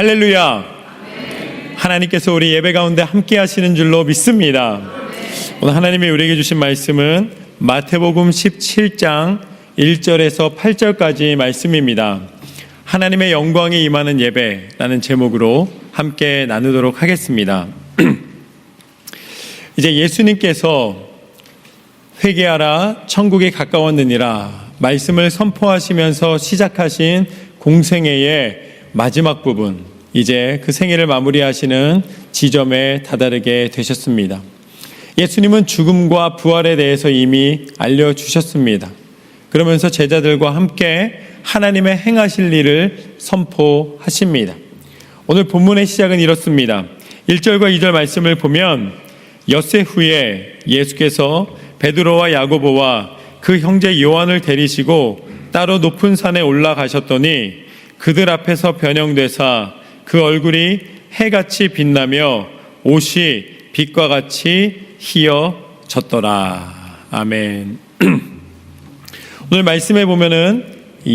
할렐루야. 하나님께서 우리 예배 가운데 함께 하시는 줄로 믿습니다. 오늘 하나님이 우리에게 주신 말씀은 마태복음 17장 1절에서 8절까지 말씀입니다. 하나님의 영광이 임하는 예배라는 제목으로 함께 나누도록 하겠습니다. 이제 예수님께서 회개하라 천국이 가까웠느니라 말씀을 선포하시면서 시작하신 공생애의 마지막 부분, 이제 그 생애를 마무리하시는 지점에 다다르게 되셨습니다. 예수님은 죽음과 부활에 대해서 이미 알려주셨습니다. 그러면서 제자들과 함께 하나님의 행하실 일을 선포하십니다. 오늘 본문의 시작은 이렇습니다. 1절과 2절 말씀을 보면 엿새 후에 예수께서 베드로와 야고보와 그 형제 요한을 데리시고 따로 높은 산에 올라가셨더니 그들 앞에서 변형되사 그 얼굴이 해같이 빛나며 옷이 빛과 같이 희어졌더라. 아멘. 오늘 말씀에 보면은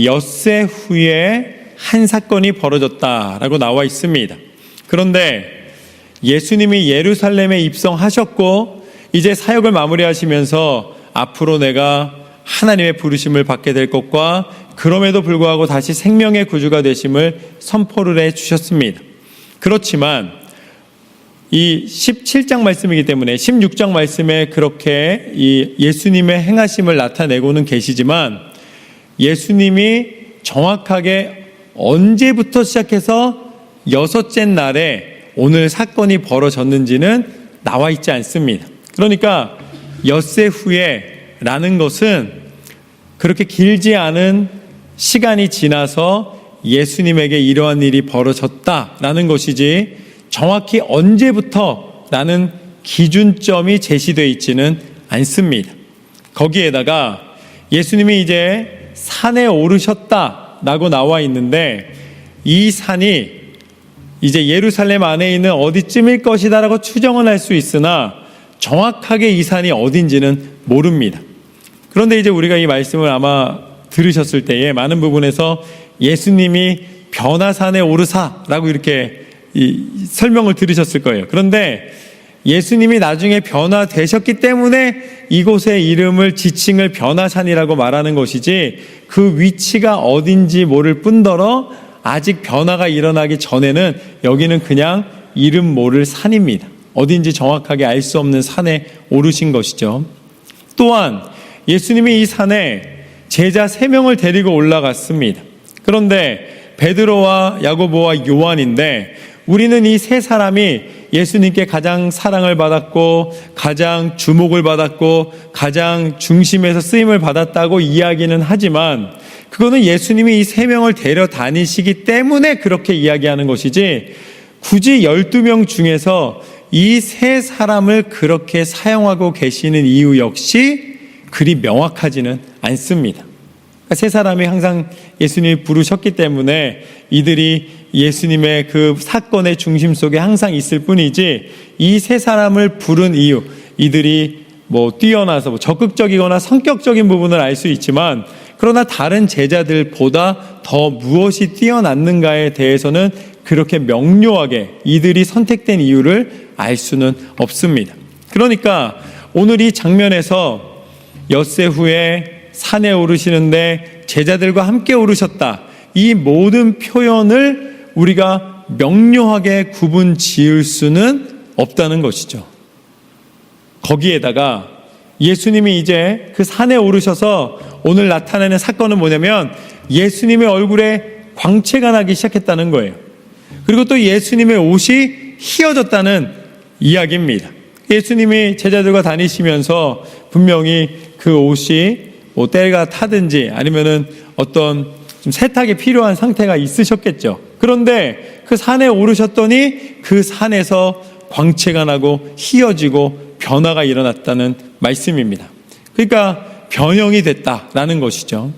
엿새 후에 한 사건이 벌어졌다라고 나와 있습니다. 그런데 예수님이 예루살렘에 입성하셨고 이제 사역을 마무리하시면서 앞으로 내가 하나님의 부르심을 받게 될 것과 그럼에도 불구하고 다시 생명의 구주가 되심을 선포를 해주셨습니다. 그렇지만 이 17장 말씀이기 때문에 16장 말씀에 그렇게 이 예수님의 행하심을 나타내고는 계시지만 예수님이 정확하게 언제부터 시작해서 여섯째 날에 오늘 사건이 벌어졌는지는 나와 있지 않습니다. 그러니까 엿새 후에 라는 것은 그렇게 길지 않은 시간이 지나서 예수님에게 이러한 일이 벌어졌다라는 것이지 정확히 언제부터라는 기준점이 제시되어 있지는 않습니다. 거기에다가 예수님이 이제 산에 오르셨다라고 나와 있는데 이 산이 이제 예루살렘 안에 있는 어디쯤일 것이다라고 추정은 할 수 있으나 정확하게 이 산이 어딘지는 모릅니다. 그런데 이제 우리가 이 말씀을 아마 들으셨을 때에 많은 부분에서 예수님이 변화산에 오르사라고 이렇게 설명을 들으셨을 거예요. 그런데 예수님이 나중에 변화되셨기 때문에 이곳의 이름을 지칭을 변화산이라고 말하는 것이지 그 위치가 어딘지 모를 뿐더러 아직 변화가 일어나기 전에는 여기는 그냥 이름 모를 산입니다. 어딘지 정확하게 알 수 없는 산에 오르신 것이죠. 또한 예수님이 이 산에 제자 3명을 데리고 올라갔습니다. 그런데 베드로와 야고보와 요한인데 우리는 이 세 사람이 예수님께 가장 사랑을 받았고 가장 주목을 받았고 가장 중심에서 쓰임을 받았다고 이야기는 하지만 그거는 예수님이 이 3명을 데려다니시기 때문에 그렇게 이야기하는 것이지 굳이 12명 중에서 이 세 사람을 그렇게 사용하고 계시는 이유 역시 그리 명확하지는 않습니다. 세 사람이 항상 예수님이 부르셨기 때문에 이들이 예수님의 그 사건의 중심 속에 항상 있을 뿐이지 이 세 사람을 부른 이유, 이들이 뛰어나서 적극적이거나 성격적인 부분을 알 수 있지만 그러나 다른 제자들보다 더 무엇이 뛰어났는가에 대해서는 그렇게 명료하게 이들이 선택된 이유를 알 수는 없습니다. 그러니까 오늘 이 장면에서 엿새 후에 산에 오르시는데 제자들과 함께 오르셨다. 이 모든 표현을 우리가 명료하게 구분 지을 수는 없다는 것이죠. 거기에다가 예수님이 이제 그 산에 오르셔서 오늘 나타내는 사건은 뭐냐면 예수님의 얼굴에 광채가 나기 시작했다는 거예요. 그리고 또 예수님의 옷이 희어졌다는 이야기입니다. 예수님이 제자들과 다니시면서 분명히 그 옷이 때가 타든지 아니면은 어떤 좀 세탁이 필요한 상태가 있으셨겠죠. 그런데 그 산에 오르셨더니 그 산에서 광채가 나고 희어지고 변화가 일어났다는 말씀입니다. 그러니까 변형이 됐다라는 것이죠.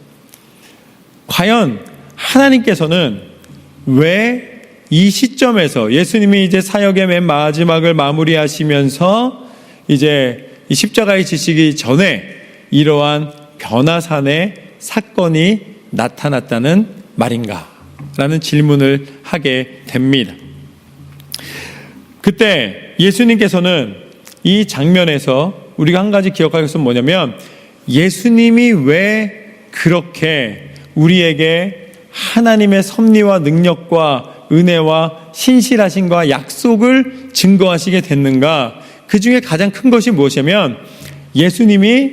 과연 하나님께서는 왜 이 시점에서 예수님이 이제 사역의 맨 마지막을 마무리하시면서 이제 이 십자가에 지시기 전에 이러한 변화산의 사건이 나타났다는 말인가 라는 질문을 하게 됩니다. 그때 예수님께서는 이 장면에서 우리가 한 가지 기억할 것은 뭐냐면, 예수님이 왜 그렇게 우리에게 하나님의 섭리와 능력과 은혜와 신실하심과 약속을 증거하시게 됐는가? 그 중에 가장 큰 것이 무엇이냐면, 예수님이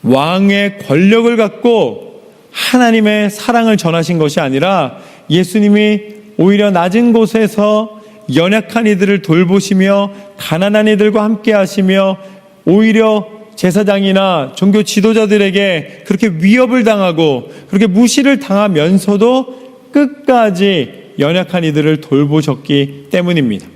왕의 권력을 갖고 하나님의 사랑을 전하신 것이 아니라, 예수님이 오히려 낮은 곳에서 연약한 이들을 돌보시며 가난한 이들과 함께 하시며, 오히려 제사장이나 종교 지도자들에게 그렇게 위협을 당하고 그렇게 무시를 당하면서도 끝까지 연약한 이들을 돌보셨기 때문입니다.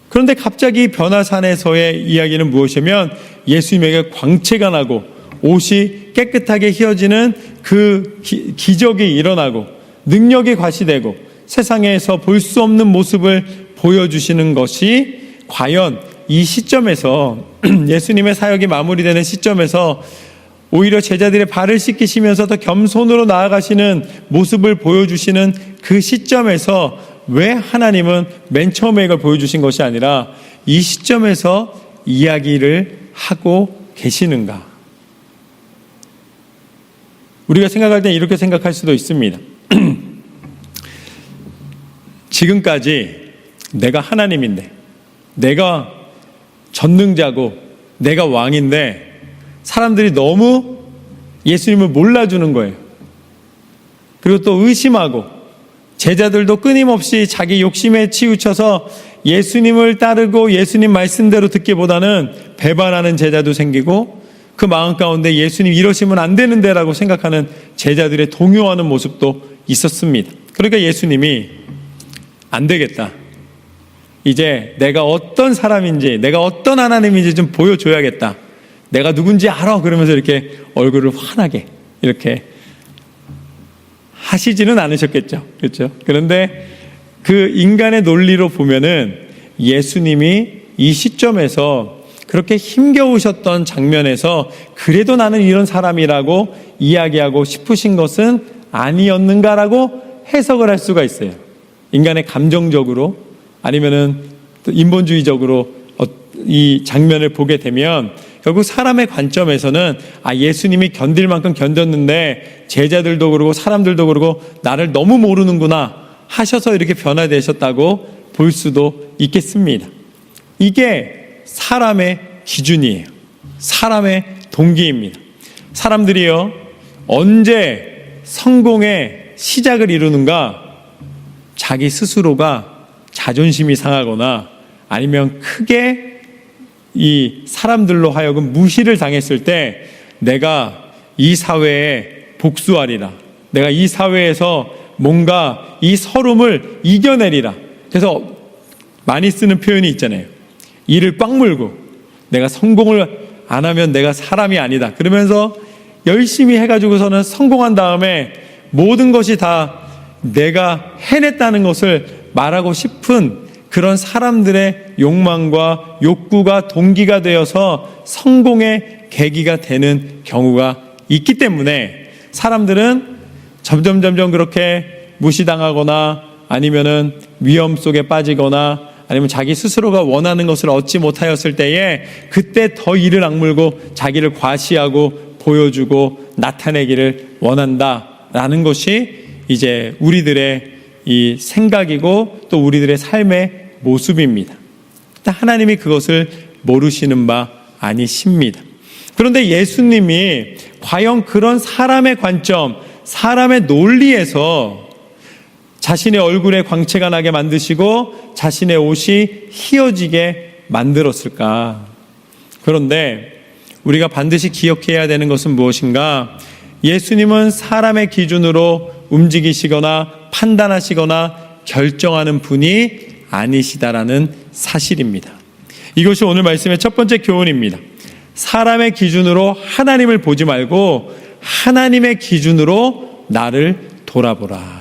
그런데 갑자기 변화산에서의 이야기는 무엇이냐면, 예수님에게 광채가 나고 옷이 깨끗하게 휘어지는 그 기적이 일어나고 능력이 과시되고 세상에서 볼 수 없는 모습을 보여주시는 것이, 과연 이 시점에서 예수님의 사역이 마무리되는 시점에서 오히려 제자들의 발을 씻기시면서 더 겸손으로 나아가시는 모습을 보여주시는 그 시점에서 왜 하나님은 맨 처음에 이걸 보여주신 것이 아니라 이 시점에서 이야기를 하고 계시는가? 우리가 생각할 때 이렇게 생각할 수도 있습니다. 지금까지 내가 하나님인데, 내가 전능자고 내가 왕인데 사람들이 너무 예수님을 몰라주는 거예요. 그리고 또 의심하고, 제자들도 끊임없이 자기 욕심에 치우쳐서 예수님을 따르고 예수님 말씀대로 듣기보다는 배반하는 제자도 생기고, 그 마음 가운데 예수님 이러시면 안 되는데 라고 생각하는 제자들의 동요하는 모습도 있었습니다. 그러니까 예수님이 안 되겠다, 이제 내가 어떤 사람인지, 내가 어떤 하나님인지 좀 보여줘야겠다, 내가 누군지 알아, 그러면서 이렇게 얼굴을 환하게 이렇게 하시지는 않으셨겠죠. 그렇죠? 그런데 그 인간의 논리로 보면은 예수님이 이 시점에서 그렇게 힘겨우셨던 장면에서 그래도 나는 이런 사람이라고 이야기하고 싶으신 것은 아니었는가라고 해석을 할 수가 있어요. 인간의 감정적으로, 아니면은 인본주의적으로 이 장면을 보게 되면 결국 사람의 관점에서는, 예수님이 견딜 만큼 견뎠는데 제자들도 그러고 사람들도 그러고 나를 너무 모르는구나 하셔서 이렇게 변화되셨다고 볼 수도 있겠습니다. 이게 사람의 기준이에요. 사람의 동기입니다. 사람들이요, 언제 성공의 시작을 이루는가? 자기 스스로가 자존심이 상하거나, 아니면 크게 이 사람들로 하여금 무시를 당했을 때, 내가 이 사회에 복수하리라, 내가 이 사회에서 뭔가 이 서름을 이겨내리라. 그래서 많이 쓰는 표현이 있잖아요. 이를 꽉 물고 내가 성공을 안 하면 내가 사람이 아니다, 그러면서 열심히 해가지고서는 성공한 다음에 모든 것이 다 내가 해냈다는 것을 말하고 싶은 그런 사람들의 욕망과 욕구가 동기가 되어서 성공의 계기가 되는 경우가 있기 때문에, 사람들은 점점 그렇게 무시당하거나, 아니면은 위험 속에 빠지거나, 아니면 자기 스스로가 원하는 것을 얻지 못하였을 때에 그때 더 이를 악물고 자기를 과시하고 보여주고 나타내기를 원한다라는 것이 이제 우리들의 이 생각이고 또 우리들의 삶의 모습입니다. 하나님이 그것을 모르시는 바 아니십니다. 그런데 예수님이 과연 그런 사람의 관점, 사람의 논리에서 자신의 얼굴에 광채가 나게 만드시고 자신의 옷이 휘어지게 만들었을까? 그런데 우리가 반드시 기억해야 되는 것은 무엇인가? 예수님은 사람의 기준으로 움직이시거나 판단하시거나 결정하는 분이 아니시다라는 사실입니다. 이것이 오늘 말씀의 첫 번째 교훈입니다. 사람의 기준으로 하나님을 보지 말고 하나님의 기준으로 나를 돌아보라.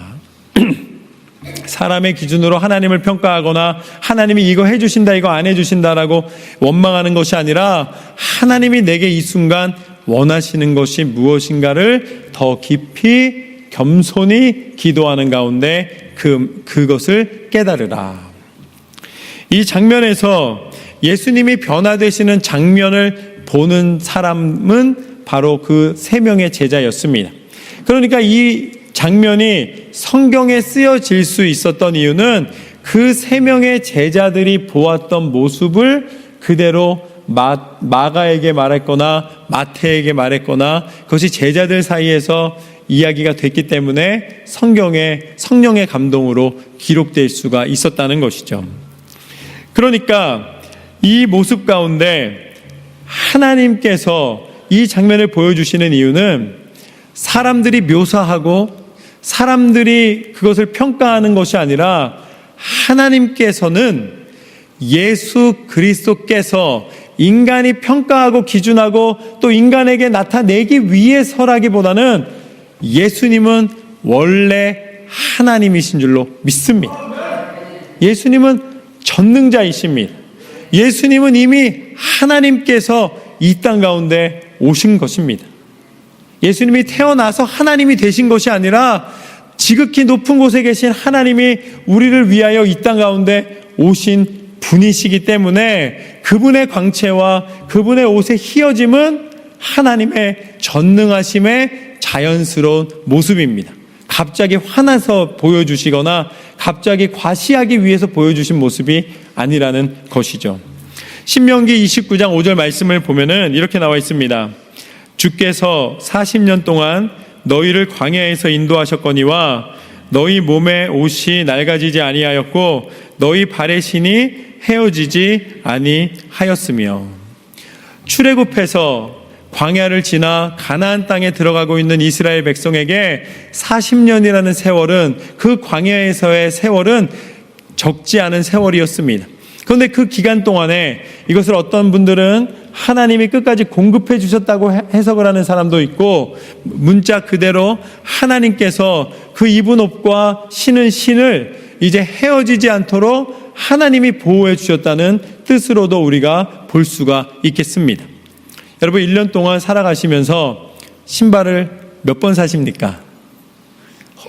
사람의 기준으로 하나님을 평가하거나 하나님이 이거 해주신다, 이거 안 해주신다라고 원망하는 것이 아니라, 하나님이 내게 이 순간 원하시는 것이 무엇인가를 더 깊이 겸손히 기도하는 가운데 그것을 깨달으라. 이 장면에서 예수님이 변화되시는 장면을 보는 사람은 바로 그 3명의 제자였습니다. 그러니까 이 장면이 성경에 쓰여질 수 있었던 이유는 그 3명의 제자들이 보았던 모습을 그대로 마가에게 말했거나 마태에게 말했거나 그것이 제자들 사이에서 이야기가 됐기 때문에 성령의 감동으로 기록될 수가 있었다는 것이죠. 그러니까 이 모습 가운데 하나님께서 이 장면을 보여주시는 이유는 사람들이 묘사하고 사람들이 그것을 평가하는 것이 아니라 하나님께서는 예수 그리스도께서 인간이 평가하고 기준하고 또 인간에게 나타내기 위해서라기보다는 예수님은 원래 하나님이신 줄로 믿습니다. 예수님은 전능자이십니다. 예수님은 이미 하나님께서 이 땅 가운데 오신 것입니다. 예수님이 태어나서 하나님이 되신 것이 아니라 지극히 높은 곳에 계신 하나님이 우리를 위하여 이 땅 가운데 오신 분이시기 때문에 그분의 광채와 그분의 옷의 희어짐은 하나님의 전능하심의 자연스러운 모습입니다. 갑자기 화나서 보여주시거나 갑자기 과시하기 위해서 보여주신 모습이 아니라는 것이죠. 신명기 29장 5절 말씀을 보면은 이렇게 나와 있습니다. 주께서 40년 동안 너희를 광야에서 인도하셨거니와 너희 몸의 옷이 낡아지지 아니하였고 너희 발의 신이 헤어지지 아니하였으며. 출애굽해서 광야를 지나 가나안 땅에 들어가고 있는 이스라엘 백성에게 40년이라는 세월은 그 광야에서의 세월은 적지 않은 세월이었습니다. 그런데 그 기간 동안에 이것을 어떤 분들은 하나님이 끝까지 공급해 주셨다고 해석을 하는 사람도 있고 문자 그대로 하나님께서 그 입은 옷과 신은 신을 이제 헤어지지 않도록 하나님이 보호해 주셨다는 뜻으로도 우리가 볼 수가 있겠습니다. 여러분 1년 동안 살아가시면서 신발을 몇 번 사십니까?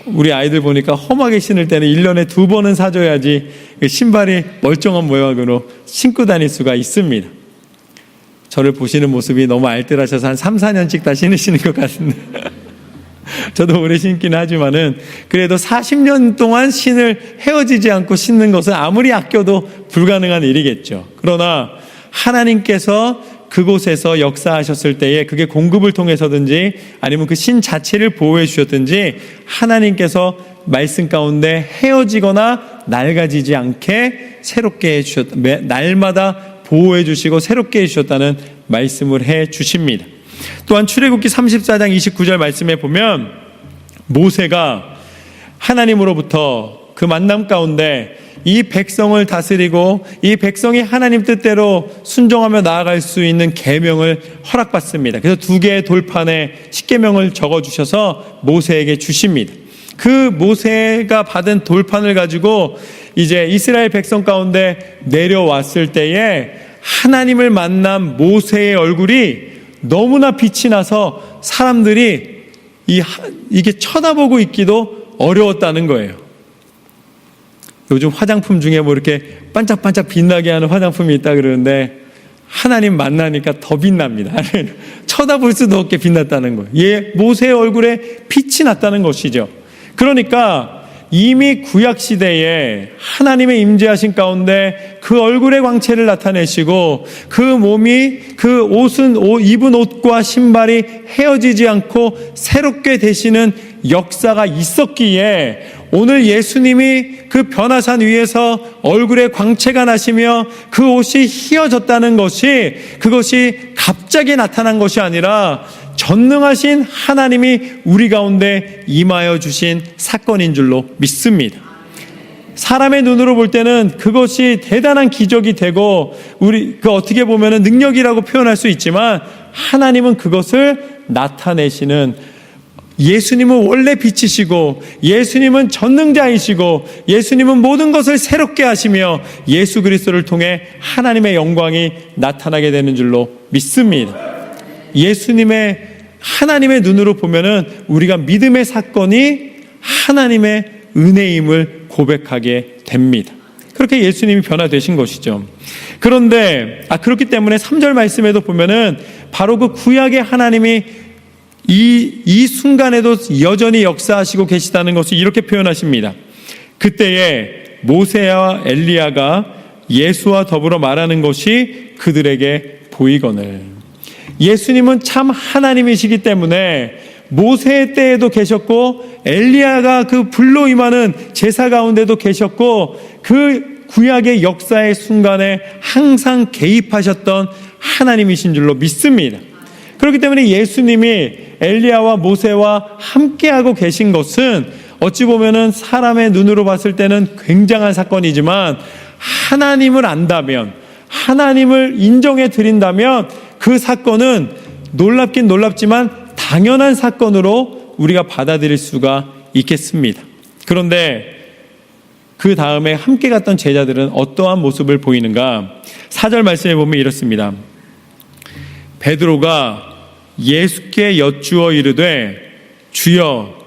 우리 아이들 보니까 험하게 신을 때는 1년에 2번은 사줘야지 신발이 멀쩡한 모양으로 신고 다닐 수가 있습니다. 저를 보시는 모습이 너무 알뜰하셔서 한 3, 4년씩 다 신으시는 것 같은데 저도 오래 신기는 하지만은 그래도 40년 동안 신을 헤어지지 않고 신는 것은 아무리 아껴도 불가능한 일이겠죠. 그러나 하나님께서 그곳에서 역사하셨을 때에 그게 공급을 통해서든지 아니면 그 신 자체를 보호해 주셨든지 하나님께서 말씀 가운데 헤어지거나 낡아지지 않게 새롭게 해주셨다. 날마다 보호해 주시고 새롭게 해주셨다는 말씀을 해 주십니다. 또한 출애굽기 34장 29절 말씀에 보면 모세가 하나님으로부터 그 만남 가운데 이 백성을 다스리고 이 백성이 하나님 뜻대로 순종하며 나아갈 수 있는 계명을 허락받습니다. 그래서 2개의 돌판에 십계명을 적어주셔서 모세에게 주십니다. 그 모세가 받은 돌판을 가지고 이제 이스라엘 백성 가운데 내려왔을 때에 하나님을 만난 모세의 얼굴이 너무나 빛이 나서 사람들이 이게 쳐다보고 있기도 어려웠다는 거예요. 요즘 화장품 중에 뭐 이렇게 반짝반짝 빛나게 하는 화장품이 있다 그러는데 하나님 만나니까 더 빛납니다. 쳐다볼 수도 없게 빛났다는 거예요. 모세의 얼굴에 빛이 났다는 것이죠. 그러니까 이미 구약 시대에 하나님의 임재하신 가운데 그 얼굴의 광채를 나타내시고 그 몸이 그 옷은 입은 옷과 신발이 헤어지지 않고 새롭게 되시는 역사가 있었기에 오늘 예수님이 그 변화산 위에서 얼굴에 광채가 나시며 그 옷이 휘어졌다는 것이 그것이 갑자기 나타난 것이 아니라 전능하신 하나님이 우리 가운데 임하여 주신 사건인 줄로 믿습니다. 사람의 눈으로 볼 때는 그것이 대단한 기적이 되고 어떻게 보면은 능력이라고 표현할 수 있지만 하나님은 그것을 나타내시는 예수님은 원래 빛이시고 예수님은 전능자이시고 예수님은 모든 것을 새롭게 하시며 예수 그리스도를 통해 하나님의 영광이 나타나게 되는 줄로 믿습니다. 예수님의 하나님의 눈으로 보면은 우리가 믿음의 사건이 하나님의 은혜임을 고백하게 됩니다. 그렇게 예수님이 변화되신 것이죠. 그런데 그렇기 때문에 3절 말씀에도 보면은 바로 그 구약의 하나님이 이 순간에도 여전히 역사하시고 계시다는 것을 이렇게 표현하십니다. 그때에 모세와 엘리야가 예수와 더불어 말하는 것이 그들에게 보이거늘. 예수님은 참 하나님이시기 때문에 모세의 때에도 계셨고 엘리야가 그 불로 임하는 제사 가운데도 계셨고 그 구약의 역사의 순간에 항상 개입하셨던 하나님이신 줄로 믿습니다. 그렇기 때문에 예수님이 엘리야와 모세와 함께하고 계신 것은 어찌 보면은 사람의 눈으로 봤을 때는 굉장한 사건이지만 하나님을 안다면, 하나님을 인정해 드린다면 그 사건은 놀랍긴 놀랍지만 당연한 사건으로 우리가 받아들일 수가 있겠습니다. 그런데 그 다음에 함께 갔던 제자들은 어떠한 모습을 보이는가? 4절 말씀에 보면 이렇습니다. 베드로가 예수께 여쭈어 이르되 주여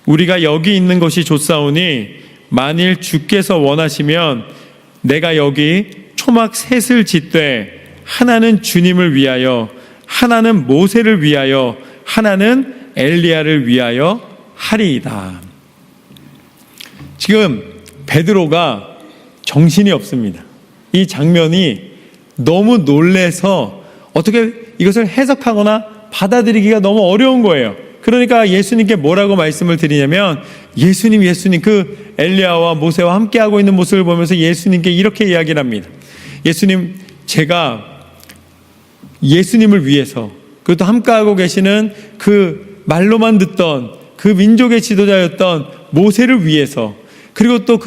우리가 여기 있는 것이 좋사오니 만일 주께서 원하시면 내가 여기 초막 셋을 짓되 하나는 주님을 위하여 하나는 모세를 위하여 하나는 엘리야를 위하여 하리이다. 지금 베드로가 정신이 없습니다. 이 장면이 너무 놀래서 어떻게 이것을 해석하거나 받아들이기가 너무 어려운 거예요. 그러니까 예수님께 뭐라고 말씀을 드리냐면 예수님 그 엘리야와 모세와 함께하고 있는 모습을 보면서 예수님께 이렇게 이야기를 합니다. 예수님, 제가 예수님을 위해서 그것도 함께하고 계시는 그 말로만 듣던 그 민족의 지도자였던 모세를 위해서 그리고 또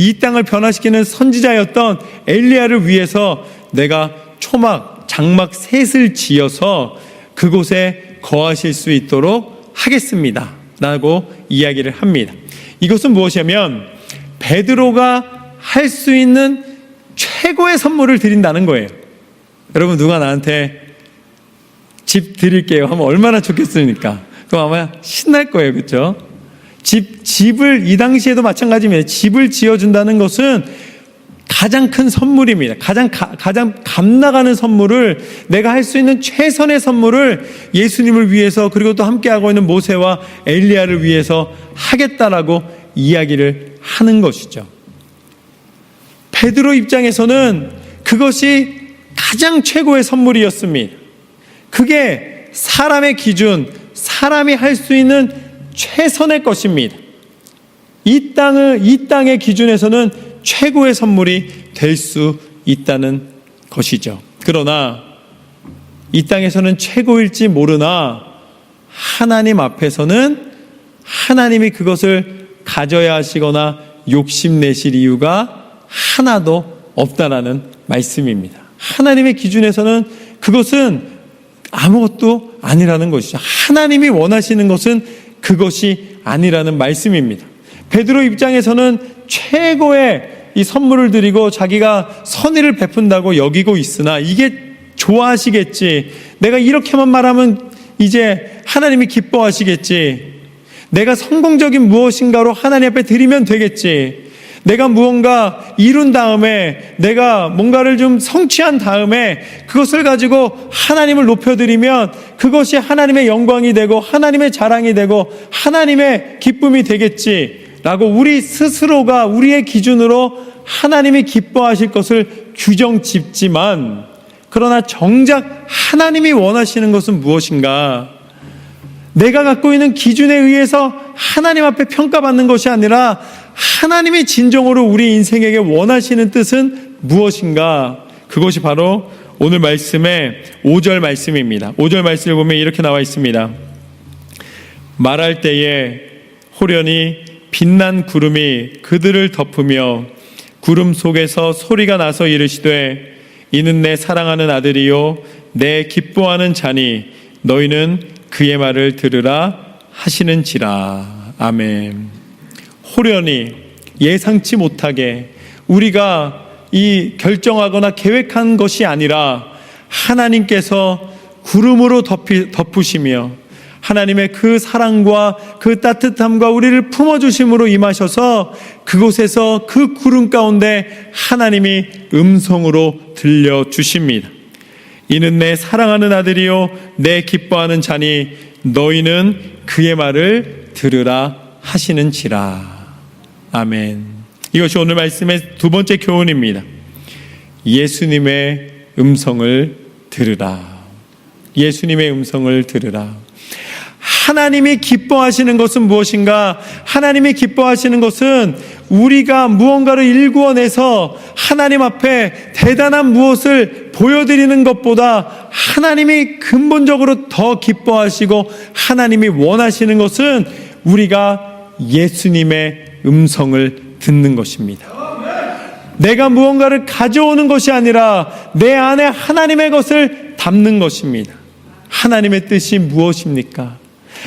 이 땅을 변화시키는 선지자였던 엘리야를 위해서 내가 초막, 장막 셋을 지어서 그곳에 거하실 수 있도록 하겠습니다 라고 이야기를 합니다. 이것은 무엇이냐면 베드로가 할 수 있는 최고의 선물을 드린다는 거예요. 여러분 누가 나한테 집 드릴게요 하면 얼마나 좋겠습니까? 그럼 아마 신날 거예요. 그렇죠? 집을 이 당시에도 마찬가지입니다. 집을 지어준다는 것은 가장 큰 선물입니다. 가장 감 나가는 선물을 내가 할 수 있는 최선의 선물을 예수님을 위해서 그리고 또 함께하고 있는 모세와 엘리야를 위해서 하겠다라고 이야기를 하는 것이죠. 베드로 입장에서는 그것이 가장 최고의 선물이었습니다. 그게 사람의 기준, 사람이 할 수 있는 최선의 것입니다. 이 땅의 기준에서는 최고의 선물이 될 수 있다는 것이죠. 그러나 이 땅에서는 최고일지 모르나 하나님 앞에서는 하나님이 그것을 가져야 하시거나 욕심내실 이유가 하나도 없다라는 말씀입니다. 하나님의 기준에서는 그것은 아무것도 아니라는 것이죠. 하나님이 원하시는 것은 그것이 아니라는 말씀입니다. 베드로 입장에서는 최고의 이 선물을 드리고 자기가 선의를 베푼다고 여기고 있으나 이게 좋아하시겠지. 내가 이렇게만 말하면 이제 하나님이 기뻐하시겠지. 내가 성공적인 무엇인가로 하나님 앞에 드리면 되겠지. 내가 무언가 이룬 다음에 내가 뭔가를 좀 성취한 다음에 그것을 가지고 하나님을 높여드리면 그것이 하나님의 영광이 되고 하나님의 자랑이 되고 하나님의 기쁨이 되겠지라고 우리 스스로가 우리의 기준으로 하나님이 기뻐하실 것을 규정 짓지만 그러나 정작 하나님이 원하시는 것은 무엇인가? 내가 갖고 있는 기준에 의해서 하나님 앞에 평가받는 것이 아니라 하나님이 진정으로 우리 인생에게 원하시는 뜻은 무엇인가? 그것이 바로 오늘 말씀의 5절 말씀입니다. 5절 말씀을 보면 이렇게 나와 있습니다. 말할 때에 호련히 빛난 구름이 그들을 덮으며 구름 속에서 소리가 나서 이르시되 이는 내 사랑하는 아들이요 내 기뻐하는 자니 너희는 그의 말을 들으라 하시는지라. 아멘. 호련히 예상치 못하게 우리가 이 결정하거나 계획한 것이 아니라 하나님께서 구름으로 덮으시며 하나님의 그 사랑과 그 따뜻함과 우리를 품어주심으로 임하셔서 그곳에서 그 구름 가운데 하나님이 음성으로 들려주십니다. 이는 내 사랑하는 아들이요 내 기뻐하는 자니 너희는 그의 말을 들으라 하시는지라. 아멘. 이것이 오늘 말씀의 두 번째 교훈입니다. 예수님의 음성을 들으라. 예수님의 음성을 들으라. 하나님이 기뻐하시는 것은 무엇인가? 하나님이 기뻐하시는 것은 우리가 무언가를 일구어내서 하나님 앞에 대단한 무엇을 보여드리는 것보다 하나님이 근본적으로 더 기뻐하시고 하나님이 원하시는 것은 우리가 예수님의 음성을 듣는 것입니다. 내가 무언가를 가져오는 것이 아니라 내 안에 하나님의 것을 담는 것입니다. 하나님의 뜻이 무엇입니까?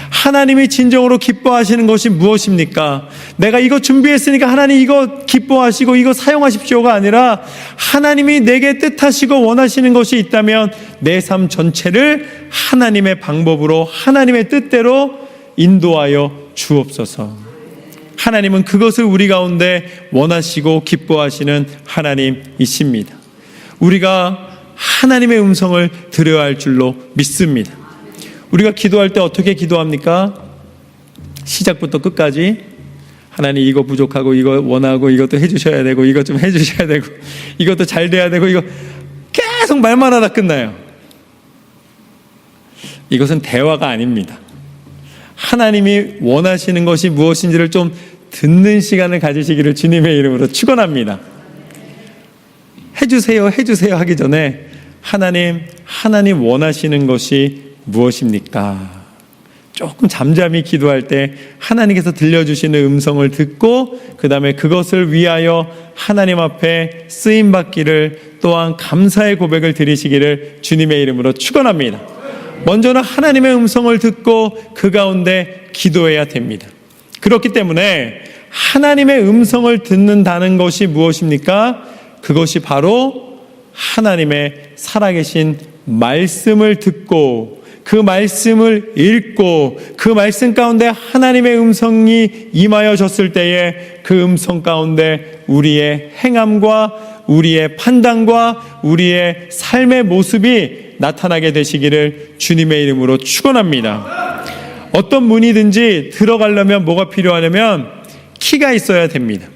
하나님이 진정으로 기뻐하시는 것이 무엇입니까? 내가 이거 준비했으니까 하나님 이거 기뻐하시고 이거 사용하십시오가 아니라 하나님이 내게 뜻하시고 원하시는 것이 있다면 내 삶 전체를 하나님의 방법으로 하나님의 뜻대로 인도하여 주옵소서. 하나님은 그것을 우리 가운데 원하시고 기뻐하시는 하나님이십니다. 우리가 하나님의 음성을 들어야 할 줄로 믿습니다. 우리가 기도할 때 어떻게 기도합니까? 시작부터 끝까지 하나님 이거 부족하고 이거 원하고 이것도 해주셔야 되고 이것 좀 해주셔야 되고 이것도 잘 돼야 되고 이거 계속 말만 하다 끝나요. 이것은 대화가 아닙니다. 하나님이 원하시는 것이 무엇인지를 좀 듣는 시간을 가지시기를 주님의 이름으로 축원합니다. 해주세요 하기 전에 하나님 원하시는 것이 무엇입니까? 조금 잠잠히 기도할 때 하나님께서 들려주시는 음성을 듣고 그 다음에 그것을 위하여 하나님 앞에 쓰임받기를 또한 감사의 고백을 드리시기를 주님의 이름으로 축원합니다. 먼저는 하나님의 음성을 듣고 그 가운데 기도해야 됩니다. 그렇기 때문에 하나님의 음성을 듣는다는 것이 무엇입니까? 그것이 바로 하나님의 살아계신 말씀을 듣고 그 말씀을 읽고 그 말씀 가운데 하나님의 음성이 임하여졌을 때에 그 음성 가운데 우리의 행함과 우리의 판단과 우리의 삶의 모습이 나타나게 되시기를 주님의 이름으로 축원합니다. 어떤 문이든지 들어가려면 뭐가 필요하냐면 키가 있어야 됩니다.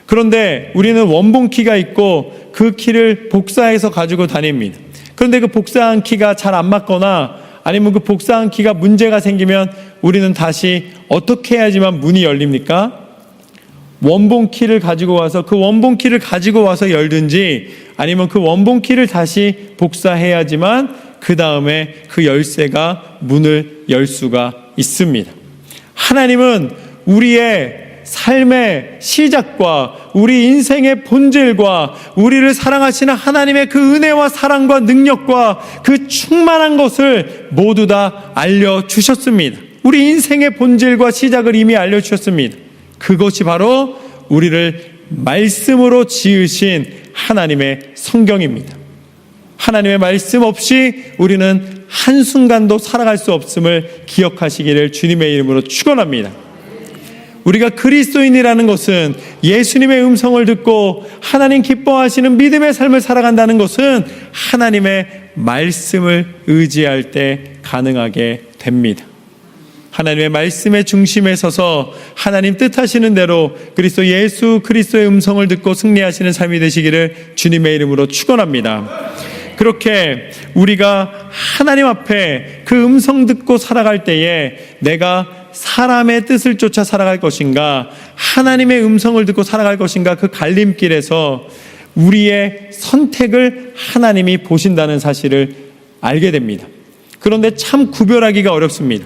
그런데 우리는 원본 키가 있고 그 키를 복사해서 가지고 다닙니다. 그런데 그 복사한 키가 잘 안 맞거나 아니면 그 복사한 키가 문제가 생기면 우리는 다시 어떻게 해야지만 문이 열립니까? 원본 키를 가지고 와서 그 원본 키를 가지고 와서 열든지 아니면 그 원본 키를 다시 복사해야지만 그 다음에 그 열쇠가 문을 열 수가 있습니다. 하나님은 우리의 삶의 시작과 우리 인생의 본질과 우리를 사랑하시는 하나님의 그 은혜와 사랑과 능력과 그 충만한 것을 모두 다 알려주셨습니다. 우리 인생의 본질과 시작을 이미 알려주셨습니다. 그것이 바로 우리를 말씀으로 지으신 하나님의 성경입니다. 하나님의 말씀 없이 우리는 한순간도 살아갈 수 없음을 기억하시기를 주님의 이름으로 축원합니다. 우리가 그리스도인이라는 것은 예수님의 음성을 듣고 하나님 기뻐하시는 믿음의 삶을 살아간다는 것은 하나님의 말씀을 의지할 때 가능하게 됩니다. 하나님의 말씀의 중심에 서서 하나님 뜻하시는 대로 그리스도 예수 그리스도의 음성을 듣고 승리하시는 삶이 되시기를 주님의 이름으로 축원합니다. 그렇게 우리가 하나님 앞에 그 음성 듣고 살아갈 때에 내가 사람의 뜻을 쫓아 살아갈 것인가 하나님의 음성을 듣고 살아갈 것인가 그 갈림길에서 우리의 선택을 하나님이 보신다는 사실을 알게 됩니다. 그런데 참 구별하기가 어렵습니다.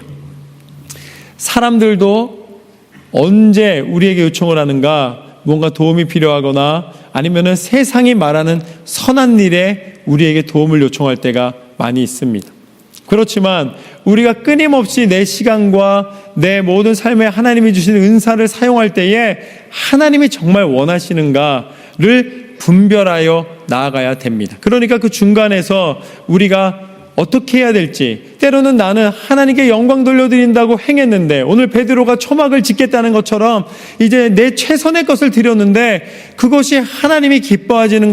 사람들도 언제 우리에게 요청을 하는가 뭔가 도움이 필요하거나 아니면은 세상이 말하는 선한 일에 우리에게 도움을 요청할 때가 많이 있습니다. 그렇지만 우리가 끊임없이 내 시간과 내 모든 삶에 하나님이 주시는 은사를 사용할 때에 하나님이 정말 원하시는가를 분별하여 나아가야 됩니다. 그러니까 그 중간에서 우리가 어떻게 해야 될지, 때로는 나는 하나님께 영광 돌려드린다고 행했는데 오늘 베드로가 초막을 짓겠다는 것처럼 이제 내 최선의 것을 드렸는데 그것이 하나님이 기뻐하시는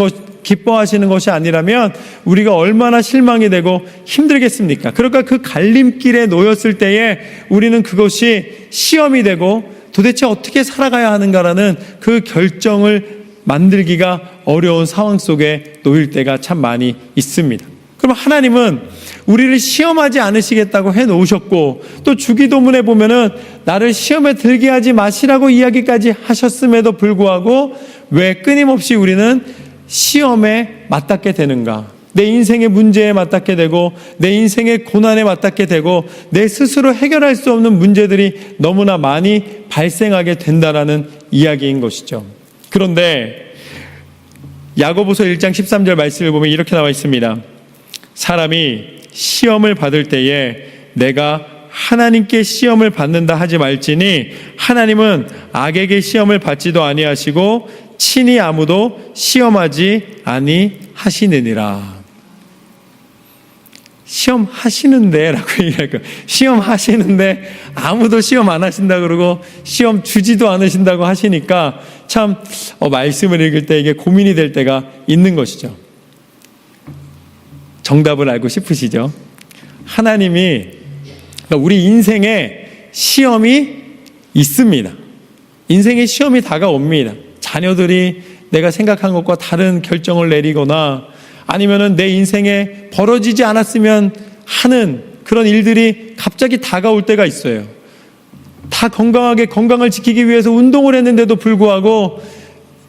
것이 아니라면 우리가 얼마나 실망이 되고 힘들겠습니까? 그러니까 그 갈림길에 놓였을 때에 우리는 그것이 시험이 되고 도대체 어떻게 살아가야 하는가라는 그 결정을 만들기가 어려운 상황 속에 놓일 때가 참 많이 있습니다. 그럼 하나님은 우리를 시험하지 않으시겠다고 해놓으셨고, 또 주기도문에 보면은 나를 시험에 들게 하지 마시라고 이야기까지 하셨음에도 불구하고 왜 끊임없이 우리는 시험에 맞닿게 되는가? 내 인생의 문제에 맞닿게 되고 내 인생의 고난에 맞닿게 되고 내 스스로 해결할 수 없는 문제들이 너무나 많이 발생하게 된다라는 이야기인 것이죠. 그런데 야고보서 1장 13절 말씀을 보면 이렇게 나와 있습니다. 사람이 시험을 받을 때에 내가 하나님께 시험을 받는다 하지 말지니 하나님은 악에게 시험을 받지도 아니하시고 친히 아무도 시험하지 아니하시느니라. 시험하시는데 라고 얘기할까요? 시험하시는데 아무도 시험 안 하신다 그러고 시험 주지도 않으신다고 하시니까 참 말씀을 읽을 때 이게 고민이 될 때가 있는 것이죠. 정답을 알고 싶으시죠? 하나님이, 우리 인생에 시험이 있습니다. 인생의 시험이 다가옵니다. 자녀들이 내가 생각한 것과 다른 결정을 내리거나 아니면은 내 인생에 벌어지지 않았으면 하는 그런 일들이 갑자기 다가올 때가 있어요. 다 건강을 지키기 위해서 운동을 했는데도 불구하고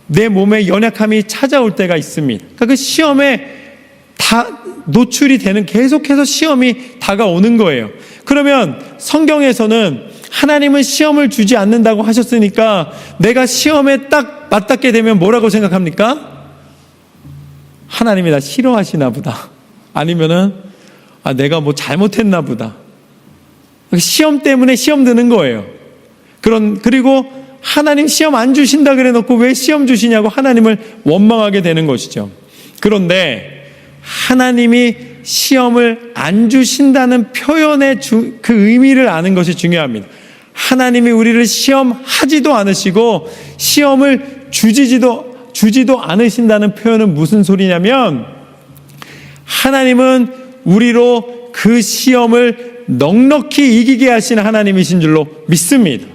내 몸에 연약함이 찾아올 때가 있습니다. 그러니까 그 시험에 다 노출이 되는, 계속해서 시험이 다가오는 거예요. 그러면 성경에서는 하나님은 시험을 주지 않는다고 하셨으니까 내가 시험에 딱 맞닿게 되면 뭐라고 생각합니까? 하나님이 나 싫어하시나 보다. 아니면은 내가 뭐 잘못했나 보다. 시험 때문에 시험 드는 거예요. 그리고 하나님 시험 안 주신다 그래 놓고 왜 시험 주시냐고 하나님을 원망하게 되는 것이죠. 그런데 하나님이 시험을 안 주신다는 표현의 그 의미를 아는 것이 중요합니다. 하나님이 우리를 시험하지도 않으시고 시험을 주지도 않으신다는 표현은 무슨 소리냐면 하나님은 우리로 그 시험을 넉넉히 이기게 하시는 하나님이신 줄로 믿습니다.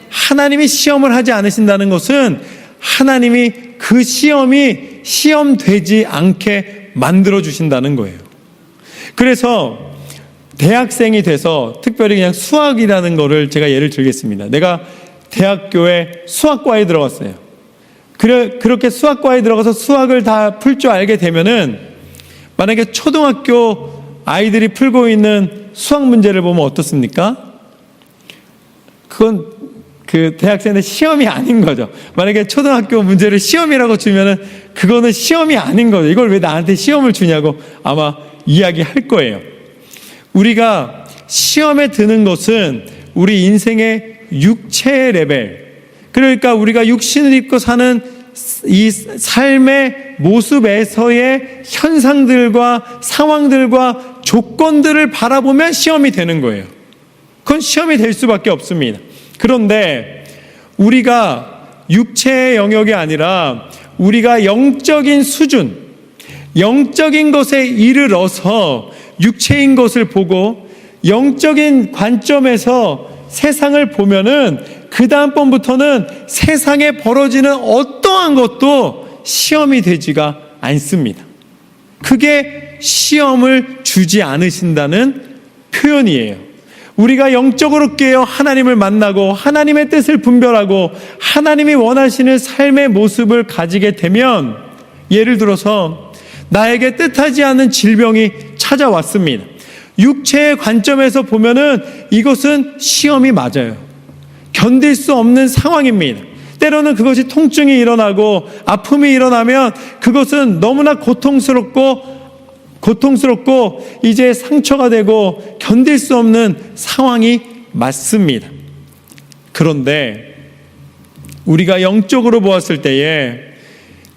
하나님이 시험을 하지 않으신다는 것은 하나님이 그 시험이 시험되지 않게 만들어 주신다는 거예요. 그래서 대학생이 돼서 특별히 그냥 수학이라는 거를 제가 예를 들겠습니다. 내가 대학교에 수학과에 들어갔어요. 그렇게 수학과에 들어가서 수학을 다 풀 줄 알게 되면은 만약에 초등학교 아이들이 풀고 있는 수학 문제를 보면 어떻습니까? 그건 그 대학생의 시험이 아닌 거죠. 만약에 초등학교 문제를 시험이라고 주면은 그거는 시험이 아닌 거죠. 이걸 왜 나한테 시험을 주냐고 아마 이야기할 거예요. 우리가 시험에 드는 것은 우리 인생의 육체의 레벨, 그러니까 우리가 육신을 입고 사는 이 삶의 모습에서의 현상들과 상황들과 조건들을 바라보면 시험이 되는 거예요. 그건 시험이 될 수밖에 없습니다. 그런데 우리가 육체의 영역이 아니라 우리가 영적인 수준, 영적인 것에 이르러서 육체인 것을 보고 영적인 관점에서 세상을 보면은 그 다음번부터는 세상에 벌어지는 어떠한 것도 시험이 되지가 않습니다. 그게 시험을 주지 않으신다는 표현이에요. 우리가 영적으로 깨어 하나님을 만나고 하나님의 뜻을 분별하고 하나님이 원하시는 삶의 모습을 가지게 되면, 예를 들어서 나에게 뜻하지 않은 질병이 찾아왔습니다. 육체의 관점에서 보면은 이것은 시험이 맞아요. 견딜 수 없는 상황입니다. 때로는 그것이 통증이 일어나고 아픔이 일어나면 그것은 너무나 고통스럽고 이제 상처가 되고 견딜 수 없는 상황이 맞습니다. 그런데 우리가 영적으로 보았을 때에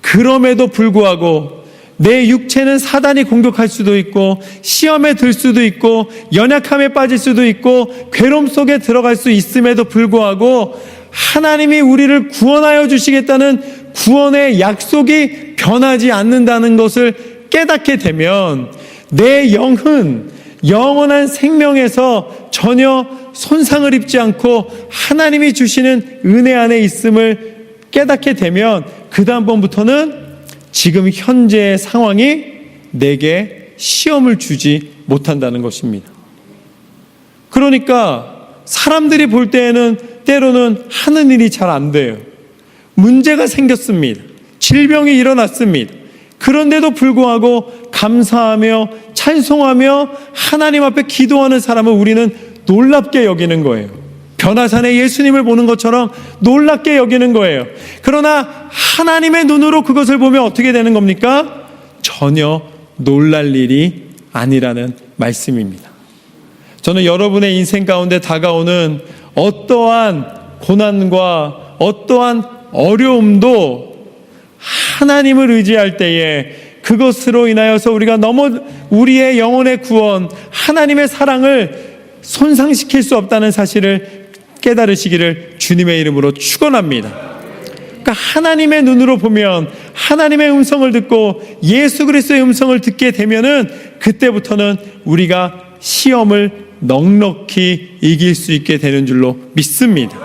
그럼에도 불구하고 내 육체는 사단이 공격할 수도 있고 시험에 들 수도 있고 연약함에 빠질 수도 있고 괴로움 속에 들어갈 수 있음에도 불구하고 하나님이 우리를 구원하여 주시겠다는 구원의 약속이 변하지 않는다는 것을 깨닫게 되면 내 영은 영원한 생명에서 전혀 손상을 입지 않고 하나님이 주시는 은혜 안에 있음을 깨닫게 되면 그 다음번부터는 지금 현재의 상황이 내게 시험을 주지 못한다는 것입니다. 그러니까 사람들이 볼 때에는 때로는 하는 일이 잘 안 돼요. 문제가 생겼습니다. 질병이 일어났습니다. 그런데도 불구하고 감사하며 찬송하며 하나님 앞에 기도하는 사람을 우리는 놀랍게 여기는 거예요. 변화산에 예수님을 보는 것처럼 놀랍게 여기는 거예요. 그러나 하나님의 눈으로 그것을 보면 어떻게 되는 겁니까? 전혀 놀랄 일이 아니라는 말씀입니다. 저는 여러분의 인생 가운데 다가오는 어떠한 고난과 어떠한 어려움도 하나님을 의지할 때에 그것으로 인하여서 우리의 영혼의 구원, 하나님의 사랑을 손상시킬 수 없다는 사실을 깨달으시기를 주님의 이름으로 축원합니다. 그러니까 하나님의 눈으로 보면 하나님의 음성을 듣고 예수 그리스도의 음성을 듣게 되면은 그때부터는 우리가 시험을 넉넉히 이길 수 있게 되는 줄로 믿습니다.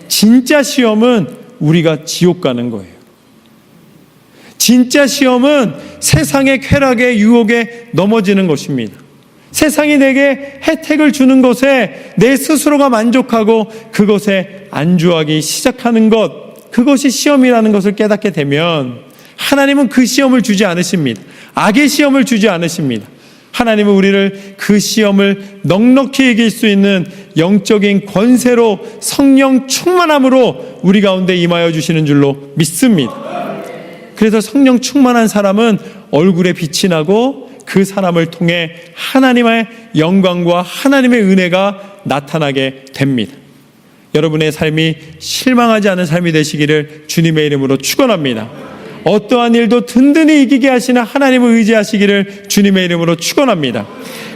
진짜 시험은 우리가 지옥 가는 거예요. 진짜 시험은 세상의 쾌락의 유혹에 넘어지는 것입니다. 세상이 내게 혜택을 주는 것에 내 스스로가 만족하고 그것에 안주하기 시작하는 것, 그것이 시험이라는 것을 깨닫게 되면 하나님은 그 시험을 주지 않으십니다. 악의 시험을 주지 않으십니다. 하나님은 우리를 그 시험을 넉넉히 이길 수 있는 영적인 권세로 성령 충만함으로 우리 가운데 임하여 주시는 줄로 믿습니다. 그래서 성령 충만한 사람은 얼굴에 빛이 나고 그 사람을 통해 하나님의 영광과 하나님의 은혜가 나타나게 됩니다. 여러분의 삶이 실망하지 않은 삶이 되시기를 주님의 이름으로 축원합니다. 어떠한 일도 든든히 이기게 하시는 하나님을 의지하시기를 주님의 이름으로 축원합니다.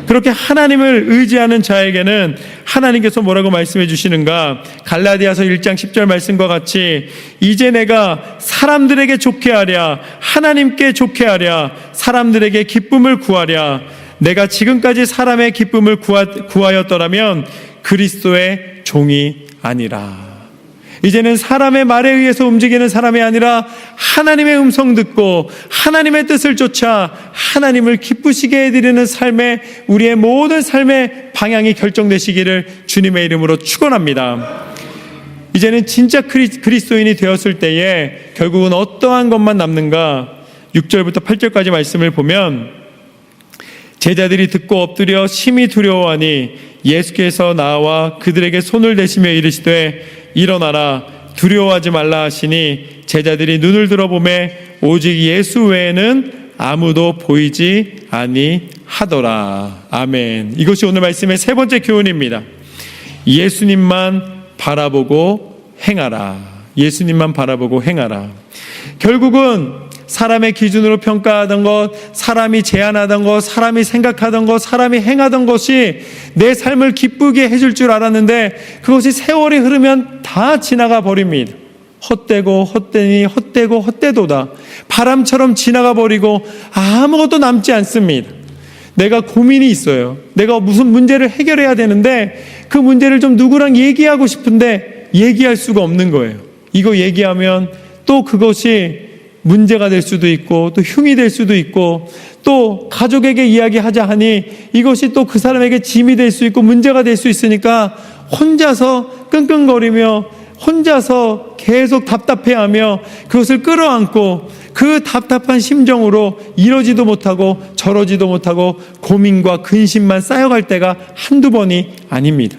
그렇게 하나님을 의지하는 자에게는 하나님께서 뭐라고 말씀해 주시는가? 갈라디아서 1장 10절 말씀과 같이 이제 내가 사람들에게 좋게 하랴 하나님께 좋게 하랴 사람들에게 기쁨을 구하랴 내가 지금까지 사람의 기쁨을 구하였더라면 그리스도의 종이 아니라. 이제는 사람의 말에 의해서 움직이는 사람이 아니라 하나님의 음성 듣고 하나님의 뜻을 쫓아 하나님을 기쁘시게 해드리는 삶에 우리의 모든 삶의 방향이 결정되시기를 주님의 이름으로 축원합니다. 이제는 진짜 그리스도인이 되었을 때에 결국은 어떠한 것만 남는가? 6절부터 8절까지 말씀을 보면 제자들이 듣고 엎드려 심히 두려워하니 예수께서 나와 그들에게 손을 대시며 이르시되 일어나라 두려워하지 말라 하시니 제자들이 눈을 들어보매 오직 예수 외에는 아무도 보이지 아니하더라. 아멘. 이것이 오늘 말씀의 세 번째 교훈입니다. 예수님만 바라보고 행하라. 예수님만 바라보고 행하라. 결국은 사람의 기준으로 평가하던 것, 사람이 제안하던 것, 사람이 생각하던 것, 사람이 행하던 것이 내 삶을 기쁘게 해줄 줄 알았는데 그것이 세월이 흐르면 다 지나가 버립니다. 헛되고 헛되니 헛되고 헛되도다. 바람처럼 지나가 버리고 아무것도 남지 않습니다. 내가 고민이 있어요. 내가 무슨 문제를 해결해야 되는데 그 문제를 좀 누구랑 얘기하고 싶은데 얘기할 수가 없는 거예요. 이거 얘기하면 또 그것이 문제가 될 수도 있고 또 흉이 될 수도 있고 또 가족에게 이야기하자 하니 이것이 또 그 사람에게 짐이 될 수 있고 문제가 될 수 있으니까 혼자서 끙끙거리며 혼자서 계속 답답해하며 그것을 끌어안고 그 답답한 심정으로 이러지도 못하고 저러지도 못하고 고민과 근심만 쌓여갈 때가 한두 번이 아닙니다.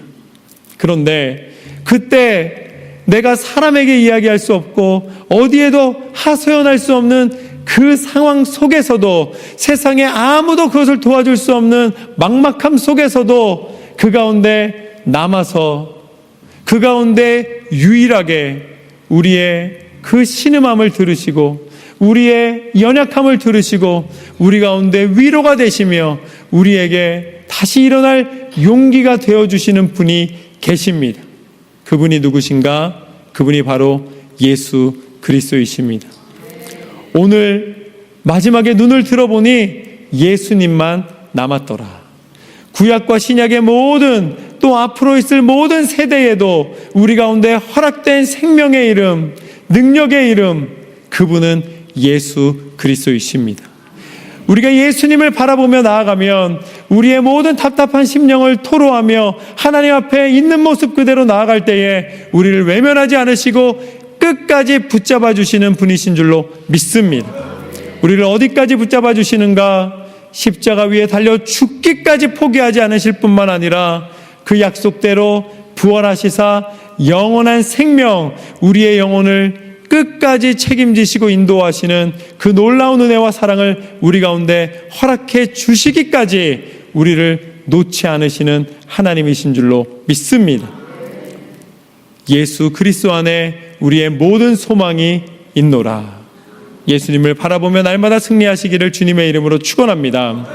그런데 그때 내가 사람에게 이야기할 수 없고 어디에도 하소연할 수 없는 그 상황 속에서도 세상에 아무도 그것을 도와줄 수 없는 막막함 속에서도 그 가운데 남아서 그 가운데 유일하게 우리의 그 신음함을 들으시고 우리의 연약함을 들으시고 우리 가운데 위로가 되시며 우리에게 다시 일어날 용기가 되어주시는 분이 계십니다. 그분이 누구신가? 그분이 바로 예수 그리스도이십니다. 오늘 마지막에 눈을 들어보니 예수님만 남았더라. 구약과 신약의 모든, 또 앞으로 있을 모든 세대에도 우리 가운데 허락된 생명의 이름, 능력의 이름, 그분은 예수 그리스도이십니다. 우리가 예수님을 바라보며 나아가면 우리의 모든 답답한 심령을 토로하며 하나님 앞에 있는 모습 그대로 나아갈 때에 우리를 외면하지 않으시고 끝까지 붙잡아 주시는 분이신 줄로 믿습니다. 우리를 어디까지 붙잡아 주시는가? 십자가 위에 달려 죽기까지 포기하지 않으실 뿐만 아니라 그 약속대로 부활하시사 영원한 생명, 우리의 영혼을 끝까지 책임지시고 인도하시는 그 놀라운 은혜와 사랑을 우리 가운데 허락해 주시기까지 우리를 놓지 않으시는 하나님이신 줄로 믿습니다. 예수 그리스도 안에 우리의 모든 소망이 있노라. 예수님을 바라보며 날마다 승리하시기를 주님의 이름으로 축원합니다.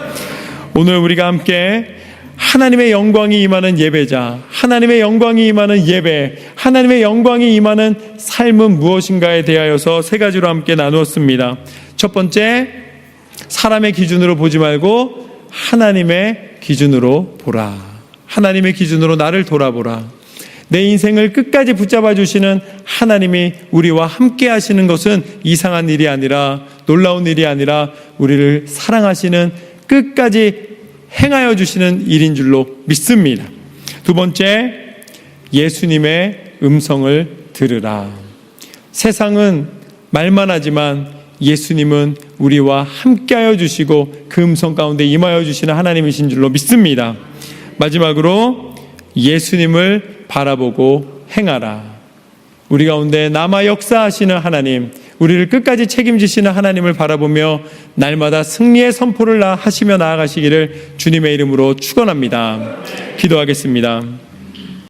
오늘 우리가 함께 하나님의 영광이 임하는 예배자, 하나님의 영광이 임하는 예배, 하나님의 영광이 임하는 삶은 무엇인가에 대하여서 세 가지로 함께 나누었습니다. 첫 번째, 사람의 기준으로 보지 말고 하나님의 기준으로 보라. 하나님의 기준으로 나를 돌아보라. 내 인생을 끝까지 붙잡아 주시는 하나님이 우리와 함께 하시는 것은 이상한 일이 아니라, 놀라운 일이 아니라 우리를 사랑하시는, 끝까지 행하여 주시는 일인 줄로 믿습니다. 두 번째, 예수님의 음성을 들으라. 세상은 말만 하지만 예수님은 우리와 함께하여 주시고 그 음성 가운데 임하여 주시는 하나님이신 줄로 믿습니다. 마지막으로 예수님을 바라보고 행하라. 우리 가운데 남아 역사하시는 하나님, 우리를 끝까지 책임지시는 하나님을 바라보며 날마다 승리의 선포를 하시며 나아가시기를 주님의 이름으로 축원합니다. 기도하겠습니다.